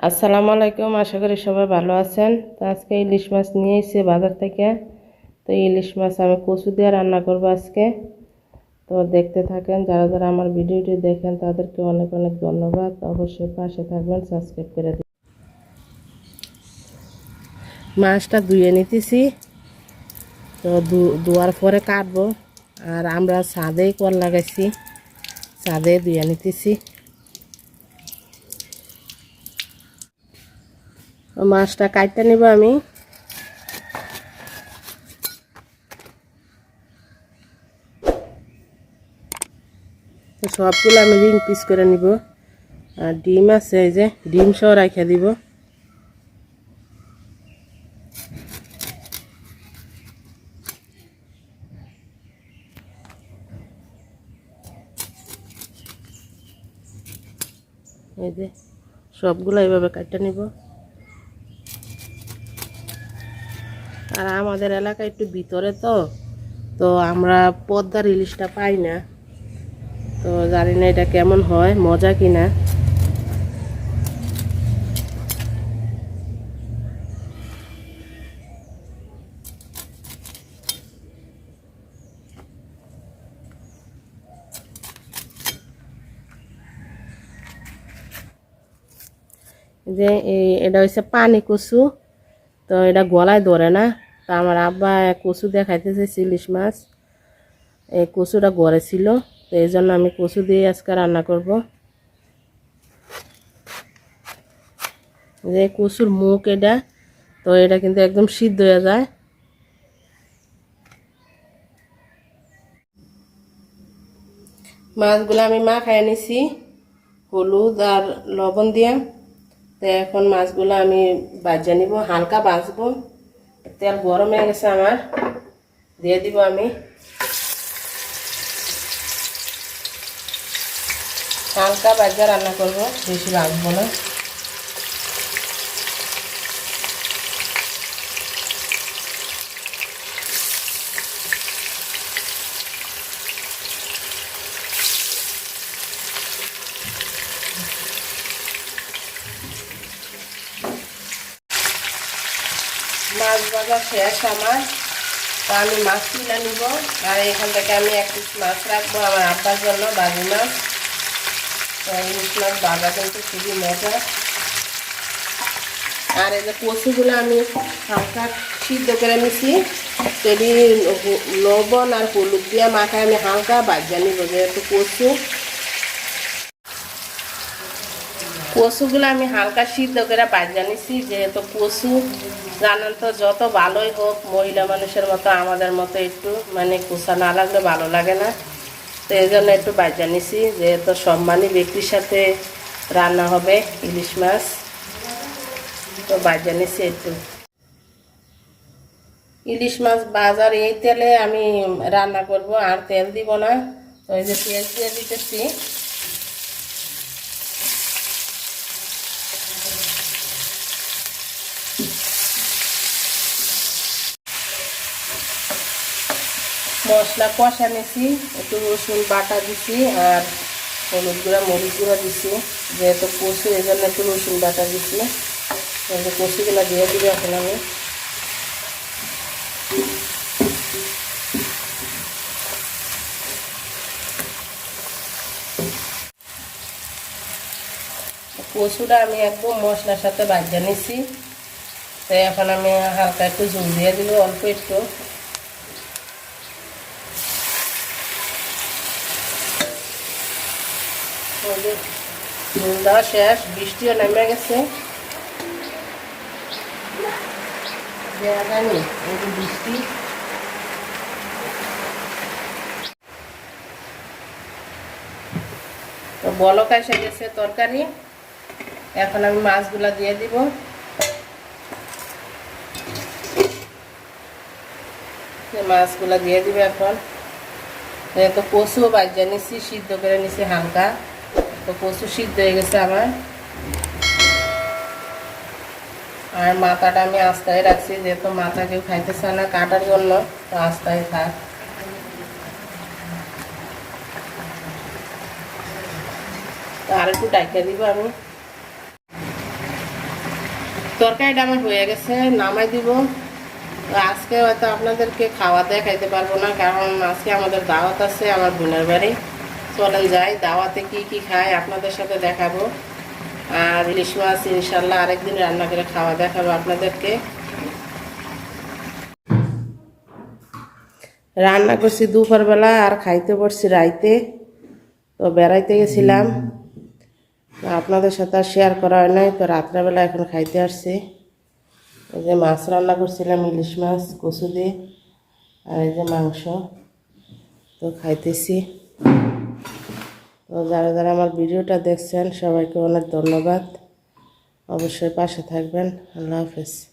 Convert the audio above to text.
আসসালামু আলাইকুম, আশা করি সবাই ভালো আছেন। তো আজকে ইলিশ মাছ নিয়ে এসেছি বাজার থেকে। তো ইলিশ মাছ আমি কচু দিয়ে রান্না করব আজকে। তো দেখতে থাকেন, যারা যারা আমার ভিডিওটি দেখেন তাদেরকে অনেক অনেক ধন্যবাদ। অবশ্যই পাশে থাকবেন, সাবস্ক্রাইব করে দিন। মাছটা ধুয়ে নিতেছি। তো ধোয়ার পরে কাটবো। আর আমরা ছাদেই কল লাগাইছি, ছাদে ধুয়ে নিতেছি। মাছটা কাটতে নিব আমি। তো সবগুলো আমি রিং পিস করে নিব। আর ডিম আছে, এই যে ডিম সহ রাখা দিব। এই যে সবগুলো এইভাবে কাটতে নিব। আর আমাদের এলাকা একটু ভিতরে, তো তো আমরা পদ্মার ইলিশটা পাই না। তো জানি না এটা কেমন হয়, মজা কিনা। যে এটা হচ্ছে পানি কচু। তো এটা গলায় ধরে না। তা আমার আব্বা কচু দিয়ে খাইতেছে ইলিশ মাছ। এই কচুটা গড়ে ছিল, তো এই জন্য আমি কচু দিয়ে আজকে রান্না করব। যে কচুর মুখ এটা, তো এটা কিন্তু একদম সিদ্ধ হয়ে যায়। মাছগুলো আমি মাখায় নিছি হলুদ আর লবণ দিয়ে। তো এখন মাছগুলো আমি ভাজা নিব, হালকা ভাজবো। তেল গরম হয়ে গেছে আমার, দিয়ে দিব আমি। হালকা ভাজা রান্না করব, বেশি ভাজবো না। মাছ ভাজা শেষ আমার। তো আমি মাছ তুলে নিব। আর এখান থেকে আমি এক পিস মাছ রাখবো আমার আব্বার জন্য, বাজি মাছ। তো ইলিশ মাছ ভাজা কিন্তু খুবই মজা। আর এই যে কচুগুলো আমি হালকা সিদ্ধ করে নিছি। তেলি লবণ আর হলুদ দিয়ে মাখায় আমি হালকা ভাজা নিব, যেহেতু কচুগুলো আমি হালকা সিদ্ধ করে ভাজা নিছি। যেহেতু কচু জানেন তো, যত ভালোই হোক মহিলা মানুষের মতো আমাদের মতো একটু মানে কুচা না লাগলে ভালো লাগে না। তো এই জন্য একটু ভাজা নিছি, যেহেতু সম্মানী ব্যক্তির সাথে রান্না হবে ইলিশ মাছ। তো ভাজা নিছি একটু। ইলিশ মাছ বাজার এই তেলে আমি রান্না করব, আর তেল দিব না। তো এই যে পেঁয়াজ দিয়ে দিতেছি। মশলা কষা নিছি, একটু রসুন বাটা দিছি আর হলুদ গুঁড়া মরিচ গুঁড়া দিছি। যেহেতু কচু এই জন্য একটু রসুন বাটা দিছি। কচুগুলো দিয়ে দিবি এখন আমি। কচুটা আমি একদম মশলার সাথে ভাজা নিছি। তো এখন আমি হালকা একটু ঝোল দিয়ে দিব, অল্প একটু। ঝোল দেওয়া শেষ, বৃষ্টিও নেমে গেছে। জানি এই যে বৃষ্টি। তো বলক এসে গেছে তরকারি। এখন আমি মাছগুলা দিয়ে দিব। মাছগুলা দিয়ে দিব এখন। তো কচুও ভাজা নিছি, সিদ্ধ করে নিছি হালকা। তো কচু সিদ্ধ হয়ে গেছে আমার। আর মাথাটা আমি আস্তায় রাখছি, যেহেতু মাথা কেউ খাইতেছে না কাটার জন্য, তো আস্তায় থাক। তো আর একটু ডাইকা দিব আমি। তরকারিটা আমার হয়ে গেছে, নামাই দিব। তো আজকে হয়তো আপনাদেরকে খাওয়া দেখাইতে পারবো না, কারণ আজকে আমাদের দাওয়াত আছে আমার বোনের বাড়ি। চলেন যাই, দাওয়াতে কি কি খায় আপনাদের সাথে দেখাবো। আর ইলিশ মাছ ইনশাল্লাহ আরেকদিন রান্না করে খাওয়া দেখাবো আপনাদেরকে। রান্না করছি দুপুরবেলা আর খাইতে পড়ছি রাইতে। তো বেড়াইতে গেছিলাম, আপনাদের সাথে আর শেয়ার করা হয় নাই। তো রাত্রেবেলা এখন খাইতে আসছি। এই যে মাছ রান্না করছিলাম, ইলিশ মাছ কচু দিয়ে, আর এই যে মাংস। তো খাইতেছি। তো যারা যারা আমার ভিডিওটা দেখছেন সবাইকে অনেক ধন্যবাদ। অবশ্যই পাশে থাকবেন। আল্লাহ হাফেজ।